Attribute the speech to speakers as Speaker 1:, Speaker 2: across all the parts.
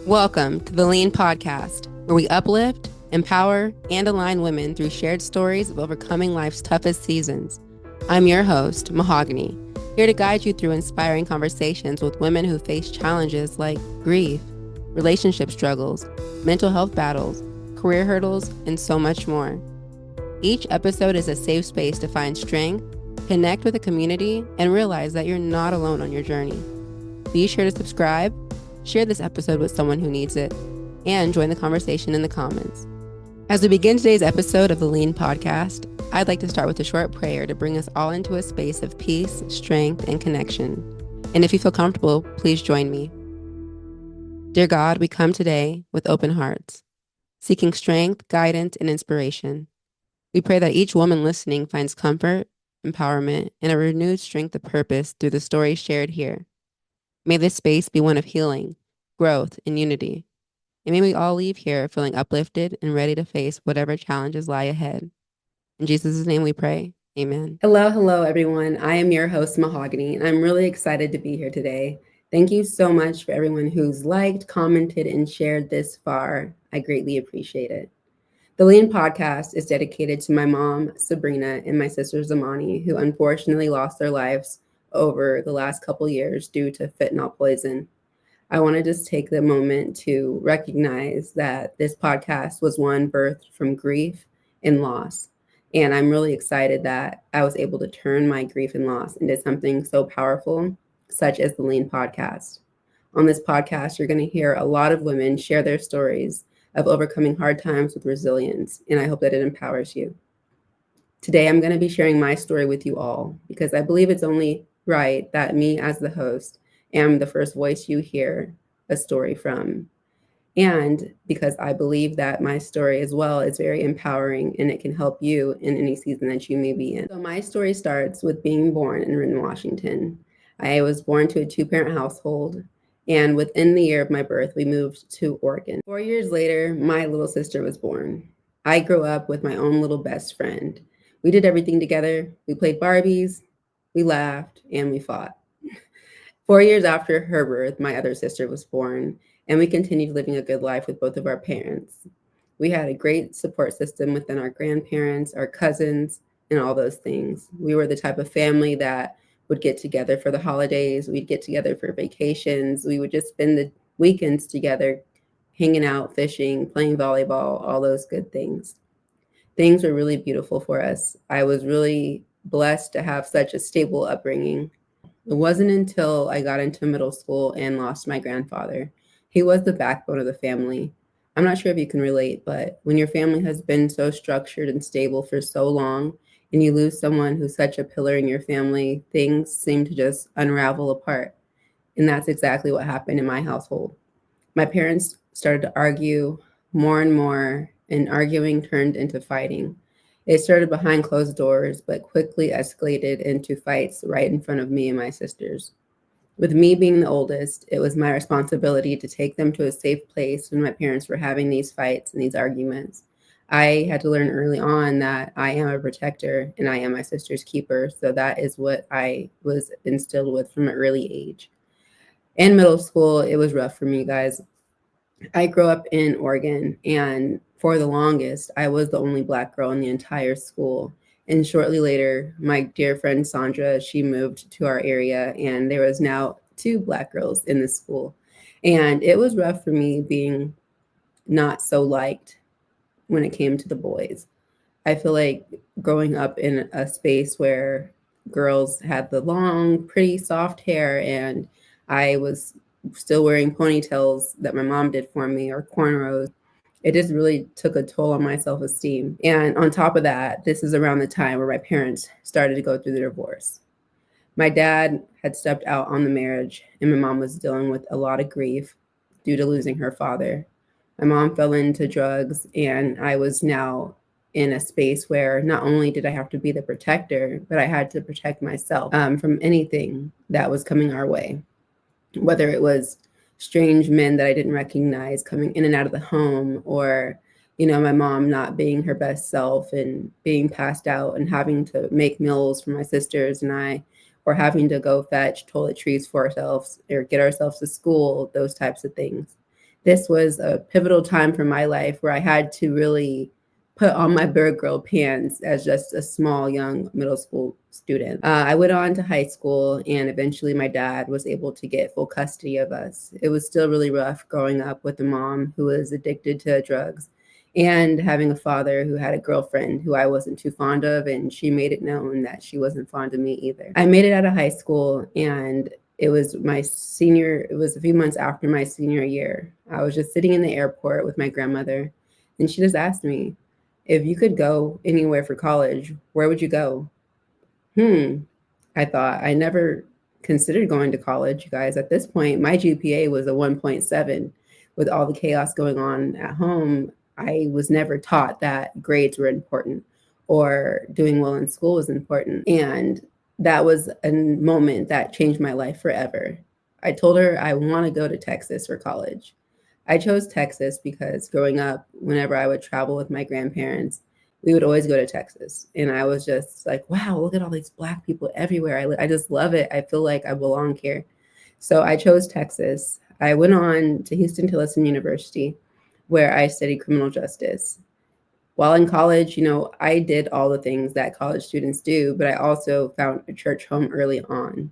Speaker 1: Welcome to the Lean Podcast, where we uplift, empower, and align women through shared stories of overcoming life's toughest seasons. I'm your host, Mahogany, here to guide you through inspiring conversations with women who face challenges like grief, relationship struggles, mental health battles, career hurdles, and so much more. Each episode is a safe space to find strength, connect with a community, and realize that you're not alone on your journey. Be sure to subscribe, share this episode with someone who needs it, and join the conversation in the comments. As we begin today's episode of the Lean Podcast, I'd like to start with a short prayer to bring us all into a space of peace, strength, and connection. And if you feel comfortable, please join me. Dear God, we come today with open hearts, seeking strength, guidance, and inspiration. We pray that each woman listening finds comfort, empowerment, and a renewed strength of purpose through the stories shared here. May this space be one of healing, growth, and unity. And may we all leave here feeling uplifted and ready to face whatever challenges lie ahead. In Jesus' name we pray. Amen. Hello, everyone. I am your host, Mahogany, and I'm really excited to be here today. Thank you so much for everyone who's liked, commented, and shared this far. I greatly appreciate it. The Lean Podcast is dedicated to my mom, Sabrina, and my sister, Zamani, who unfortunately lost their lives over the last couple years due to fentanyl poison. I want to just take the moment to recognize that this podcast was one birthed from grief and loss. And I'm really excited that I was able to turn my grief and loss into something so powerful, such as the Lean Podcast. On this podcast, you're going to hear a lot of women share their stories of overcoming hard times with resilience, and I hope that it empowers you. Today, I'm going to be sharing my story with you all because I believe it's only right that me as the host am the first voice you hear a story from. And because I believe that my story as well is very empowering and it can help you in any season that you may be in. So my story starts with being born in Renton, Washington. I was born to a two-parent household, and within the year of my birth, we moved to Oregon. 4 years later, my little sister was born. I grew up with my own little best friend. We did everything together. We played Barbies, we laughed, and we fought. 4 years after her birth, my other sister was born, and we continued living a good life with both of our parents. We had a great support system within our grandparents, our cousins, and all those things. We were the type of family that would get together for the holidays. We'd get together for vacations. We would just spend the weekends together, hanging out, fishing, playing volleyball, all those good things. Things were really beautiful for us. I was really blessed to have such a stable upbringing. It wasn't until I got into middle school and lost my grandfather. He was the backbone of the family. I'm not sure if you can relate, but when your family has been so structured and stable for so long and you lose someone who's such a pillar in your family, things seem to just unravel apart. And that's exactly what happened in my household. My parents started to argue more and more, and arguing turned into fighting. It started behind closed doors, but quickly escalated into fights right in front of me and my sisters. With me being the oldest, it was my responsibility to take them to a safe place when my parents were having these fights and these arguments. I had to learn early on that I am a protector and I am my sister's keeper. So that is what I was instilled with from an early age. In middle school, it was rough for me, guys. I grew up in Oregon, and for the longest, I was the only Black girl in the entire school. And shortly later, my dear friend Sandra, she moved to our area, and there was now 2 Black girls in the school. And it was rough for me being not so liked when it came to the boys. I feel like growing up in a space where girls had the long, pretty soft hair, and I was still wearing ponytails that my mom did for me or cornrows, it just really took a toll on my self-esteem. And on top of that, this is around the time where my parents started to go through the divorce. My dad had stepped out on the marriage, and my mom was dealing with a lot of grief due to losing her father. My mom fell into drugs, and I was now in a space where not only did I have to be the protector, but I had to protect myself from anything that was coming our way, whether it was strange men that I didn't recognize coming in and out of the home, or, my mom not being her best self and being passed out and having to make meals for my sisters and I, or having to go fetch toiletries for ourselves or get ourselves to school, those types of things. This was a pivotal time for my life where I had to really put on my bird girl pants as just a small young middle school student. I went on to high school, and eventually my dad was able to get full custody of us. It was still really rough growing up with a mom who was addicted to drugs and having a father who had a girlfriend who I wasn't too fond of, and she made it known that she wasn't fond of me either. I made it out of high school, and it was a few months after my senior year. I was just sitting in the airport with my grandmother, and she just asked me, if you could go anywhere for college, where would you go? Hmm. I thought I never considered going to college, you guys. At this point, my GPA was a 1.7. With all the chaos going on at home, I was never taught that grades were important or doing well in school was important. And that was a moment that changed my life forever. I told her I want to go to Texas for college. I chose Texas because growing up, whenever I would travel with my grandparents, we would always go to Texas. And I was just like, wow, look at all these Black people everywhere. I just love it. I feel like I belong here. So I chose Texas. I went on to Houston Tillotson University, where I studied criminal justice. While in college, I did all the things that college students do, but I also found a church home early on.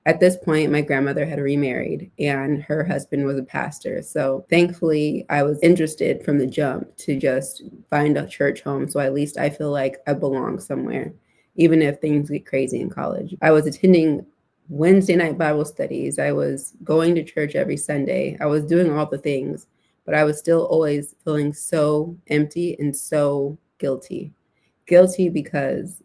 Speaker 1: At this point, my grandmother had remarried and her husband was a pastor. So thankfully, I was interested from the jump to just find a church home. So at least I feel like I belong somewhere, even if things get crazy in college. I was attending Wednesday night Bible studies. I was going to church every Sunday. I was doing all the things, but I was still always feeling so empty and so guilty. Guilty because,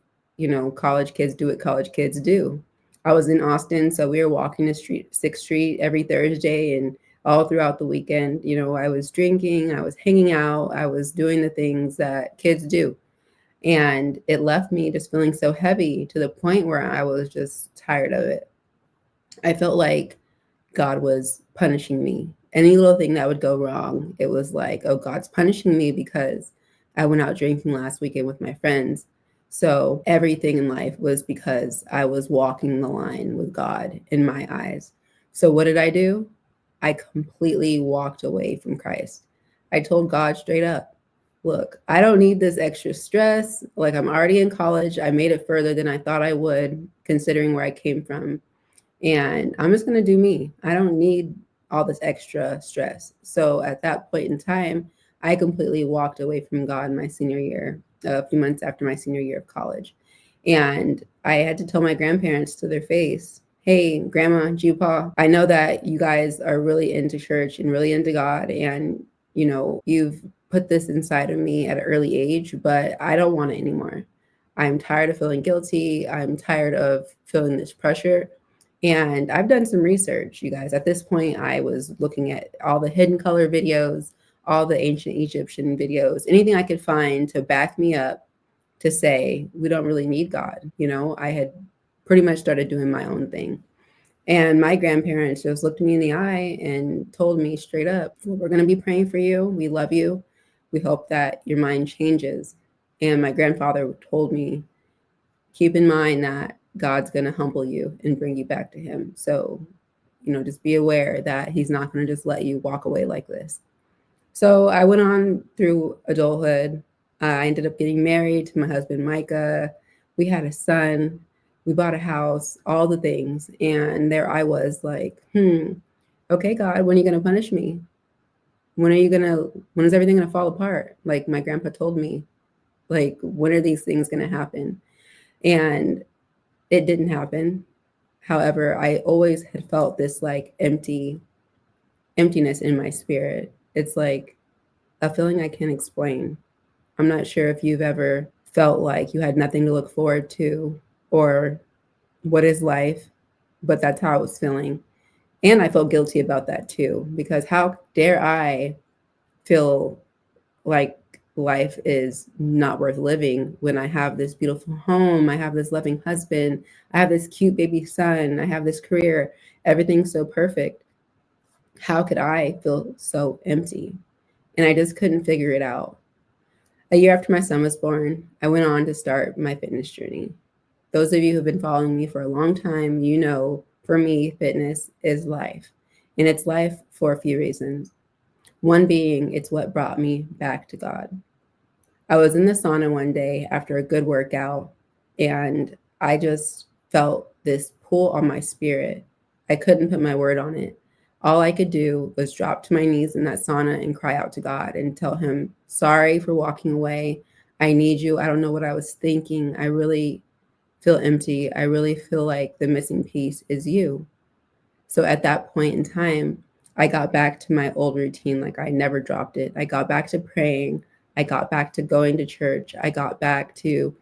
Speaker 1: college kids do what college kids do. I was in Austin, so we were walking the street, 6th Street every Thursday and all throughout the weekend. I was drinking, I was hanging out, I was doing the things that kids do. And it left me just feeling so heavy to the point where I was just tired of it. I felt like God was punishing me. Any little thing that would go wrong, it was like, oh, God's punishing me because I went out drinking last weekend with my friends. So everything in life was because I was walking the line with God in my eyes. So what did I do? I completely walked away from Christ. I told God straight up, look, I don't need this extra stress. Like, I'm already in college. I made it further than I thought I would, considering where I came from. And I'm just going to do me. I don't need all this extra stress. So at that point in time, I completely walked away from God in my senior year, a few months after my senior year of college. And I had to tell my grandparents to their face, hey, Grandma, Jupa, I know that you guys are really into church and really into God. And, you've put this inside of me at an early age, but I don't want it anymore. I'm tired of feeling guilty. I'm tired of feeling this pressure. And I've done some research, you guys. At this point, I was looking at all the hidden color videos, all the ancient Egyptian videos, anything I could find to back me up to say, we don't really need God. I had pretty much started doing my own thing. And my grandparents just looked me in the eye and told me straight up, we're going to be praying for you. We love you. We hope that your mind changes. And my grandfather told me, keep in mind that God's going to humble you and bring you back to him. So, just be aware that he's not going to just let you walk away like this. So I went on through adulthood. I ended up getting married to my husband, Micah. We had a son. We bought a house, all the things. And there I was like, okay, God, when are you going to punish me? When is everything going to fall apart? Like my grandpa told me, like, when are these things going to happen? And it didn't happen. However, I always had felt this like emptiness in my spirit. It's like a feeling I can't explain. I'm not sure if you've ever felt like you had nothing to look forward to or what is life, but that's how I was feeling. And I felt guilty about that too, because how dare I feel like life is not worth living when I have this beautiful home, I have this loving husband, I have this cute baby son, I have this career, everything's so perfect. How could I feel so empty? And I just couldn't figure it out. A year after my son was born, I went on to start my fitness journey. Those of you who have been following me for a long time, for me, fitness is life. And it's life for a few reasons. One being, it's what brought me back to God. I was in the sauna one day after a good workout, and I just felt this pull on my spirit. I couldn't put my word on it. All I could do was drop to my knees in that sauna and cry out to God and tell him, sorry for walking away. I need you. I don't know what I was thinking. I really feel empty. I really feel like the missing piece is you. So at that point in time, I got back to my old routine, like I never dropped it. I got back to praying. I got back to going to church. I got back to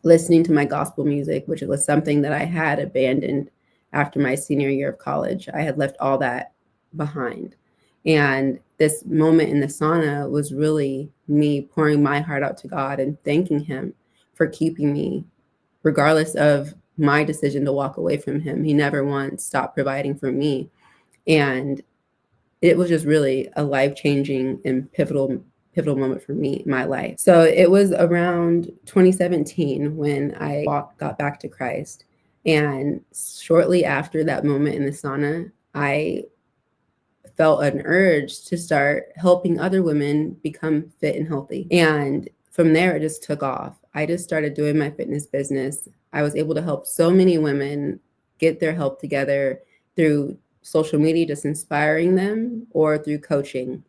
Speaker 1: listening to my gospel music, which was something that I had abandoned after my senior year of college. I had left all that behind. And this moment in the sauna was really me pouring my heart out to God and thanking Him for keeping me, regardless of my decision to walk away from Him. He never once stopped providing for me. And it was just really a life-changing and pivotal moment for me in my life. So it was around 2017 when I got back to Christ. And shortly after that moment in the sauna, I felt an urge to start helping other women become fit and healthy. And from there, it just took off. I just started doing my fitness business. I was able to help so many women get their help together through social media, just inspiring them, or through coaching.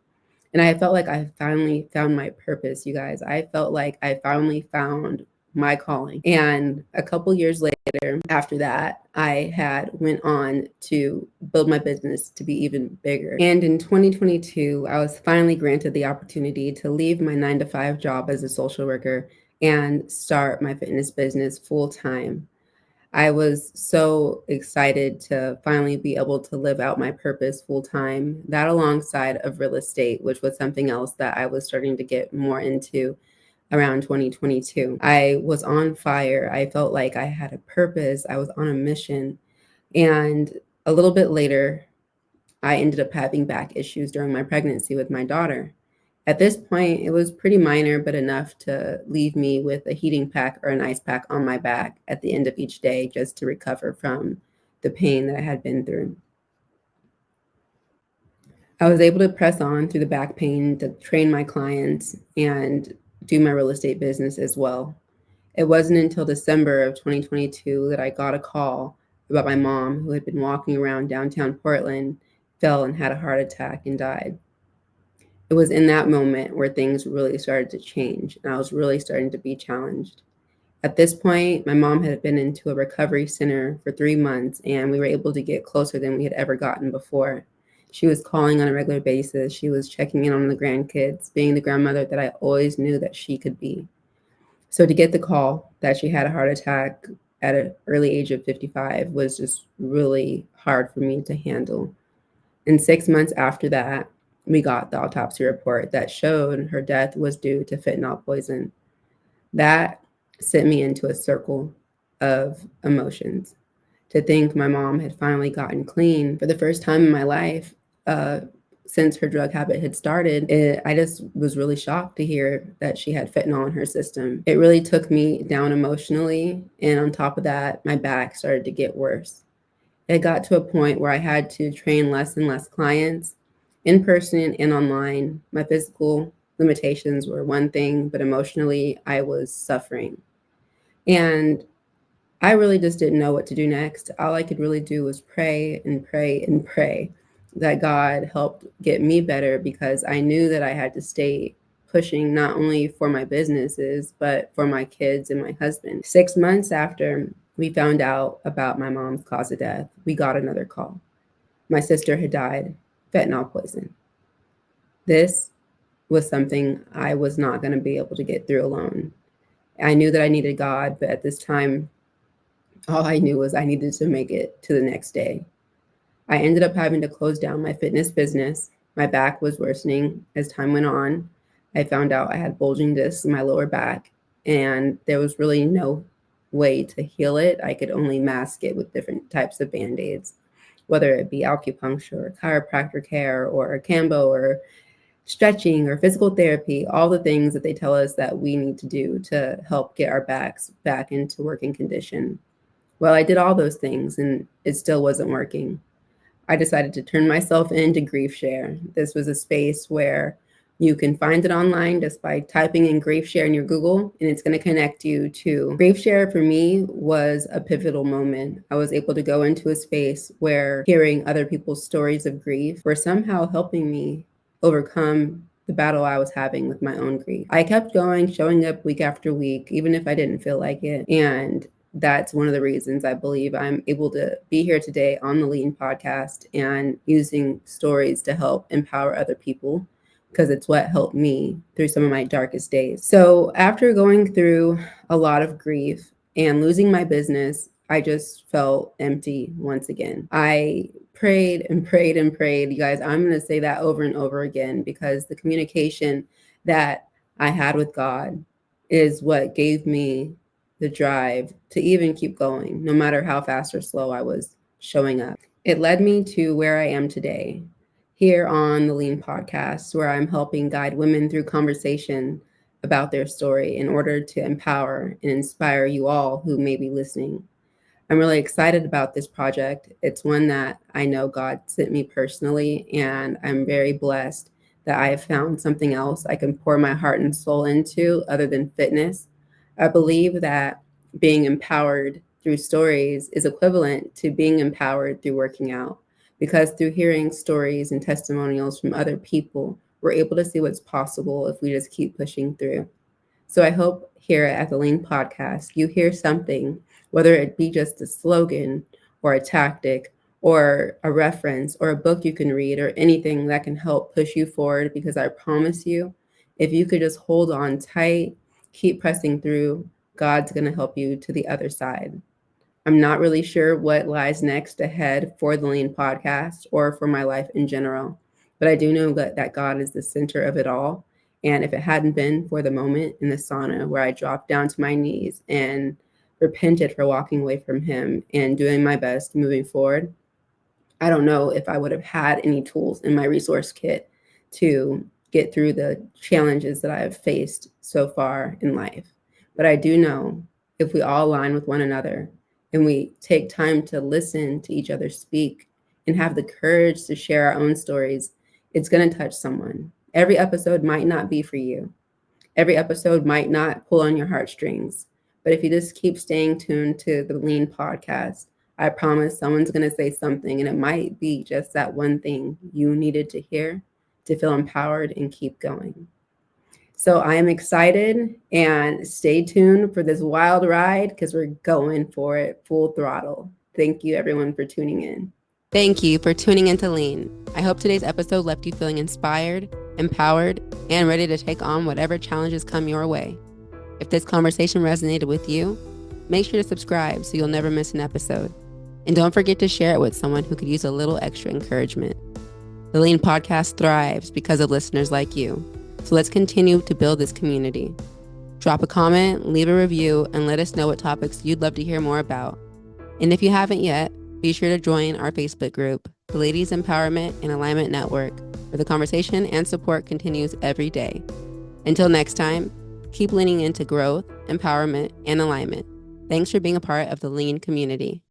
Speaker 1: And I felt like I finally found my purpose, you guys. I felt like I finally found my calling. And a couple years later, after that, I had went on to build my business to be even bigger. And in 2022, I was finally granted the opportunity to leave my 9-to-5 job as a social worker and start my fitness business full time. I was so excited to finally be able to live out my purpose full time, that alongside of real estate, which was something else that I was starting to get more into around 2022. I was on fire. I felt like I had a purpose. I was on a mission. And a little bit later, I ended up having back issues during my pregnancy with my daughter. At this point, it was pretty minor, but enough to leave me with a heating pack or an ice pack on my back at the end of each day just to recover from the pain that I had been through. I was able to press on through the back pain to train my clients and do my real estate business as well. It wasn't until December of 2022 that I got a call about my mom, who had been walking around downtown Portland, fell and had a heart attack and died. It was in that moment where things really started to change and I was really starting to be challenged. At this point, my mom had been into a recovery center for 3 months and we were able to get closer than we had ever gotten before. She was calling on a regular basis. She was checking in on the grandkids, being the grandmother that I always knew that she could be. So to get the call that she had a heart attack at an early age of 55 was just really hard for me to handle. And 6 months after that, we got the autopsy report that showed her death was due to fentanyl poison. That sent me into a circle of emotions. To think my mom had finally gotten clean for the first time in my life since her drug habit had started, I just was really shocked to hear that she had fentanyl in her system. It really took me down emotionally. And on top of that, my back started to get worse. It got to a point where I had to train less and less clients in person and online. My physical limitations were one thing, but emotionally, I was suffering. And I really just didn't know what to do next. All I could really do was pray and pray and pray that God helped get me better, because I knew that I had to stay pushing not only for my businesses, but for my kids and my husband. 6 months after we found out about my mom's cause of death, we got another call. My sister had died, fentanyl poison. This was something I was not going to be able to get through alone. I knew that I needed God, but at this time, all I knew was I needed to make it to the next day. I ended up having to close down my fitness business. My back was worsening as time went on. I found out I had bulging discs in my lower back, and there was really no way to heal it. I could only mask it with different types of band-aids, whether it be acupuncture or chiropractor care or cambo or stretching or physical therapy, all the things that they tell us that we need to do to help get our backs back into working condition. Well, I did all those things and it still wasn't working. I decided to turn myself into Grief Share. This was a space where you can find it online just by typing in Grief Share in your Google, and it's going to connect you to Grief Share. For me, was a pivotal moment. I was able to go into a space where hearing other people's stories of grief were somehow helping me overcome the battle I was having with my own grief. I kept going, showing up week after week, even if I didn't feel like it. And that's one of the reasons I believe I'm able to be here today on the Lean podcast and using stories to help empower other people, because it's what helped me through some of my darkest days. So after going through a lot of grief and losing my business, I just felt empty once again. I prayed and prayed and prayed. You guys, I'm going to say that over and over again, because the communication that I had with God is what gave me the drive to even keep going, no matter how fast or slow I was showing up. It led me to where I am today, here on the Lean podcast, where I'm helping guide women through conversation about their story in order to empower and inspire you all who may be listening. I'm really excited about this project. It's one that I know God sent me personally, and I'm very blessed that I have found something else I can pour my heart and soul into other than fitness. I believe that being empowered through stories is equivalent to being empowered through working out, because through hearing stories and testimonials from other people, we're able to see what's possible if we just keep pushing through. So I hope here at the Lean Podcast, you hear something, whether it be just a slogan or a tactic or a reference or a book you can read or anything that can help push you forward. Because I promise you, if you could just hold on tight, keep pressing through, God's going to help you to the other side. I'm not really sure what lies next ahead for the Lean Podcast or for my life in general, but I do know that God is the center of it all. And if it hadn't been for the moment in the sauna where I dropped down to my knees and repented for walking away from Him and doing my best moving forward, I don't know if I would have had any tools in my resource kit to get through the challenges that I have faced so far in life. But I do know if we all align with one another and we take time to listen to each other speak and have the courage to share our own stories, it's going to touch someone. Every episode might not be for you. Every episode might not pull on your heartstrings. But if you just keep staying tuned to the Lean Podcast, I promise someone's going to say something, and it might be just that one thing you needed to hear to feel empowered and keep going. So I am excited, and stay tuned for this wild ride, because we're going for it full throttle. Thank you, everyone, for tuning in. Thank you for tuning into Lean. I hope today's episode left you feeling inspired, empowered, and ready to take on whatever challenges come your way. If this conversation resonated with you, make sure to subscribe so you'll never miss an episode. And don't forget to share it with someone who could use a little extra encouragement. The Lean Podcast thrives because of listeners like you. So let's continue to build this community. Drop a comment, leave a review, and let us know what topics you'd love to hear more about. And if you haven't yet, be sure to join our Facebook group, the Ladies Empowerment and Alignment Network, where the conversation and support continues every day. Until next time, keep leaning into growth, empowerment, and alignment. Thanks for being a part of the Lean community.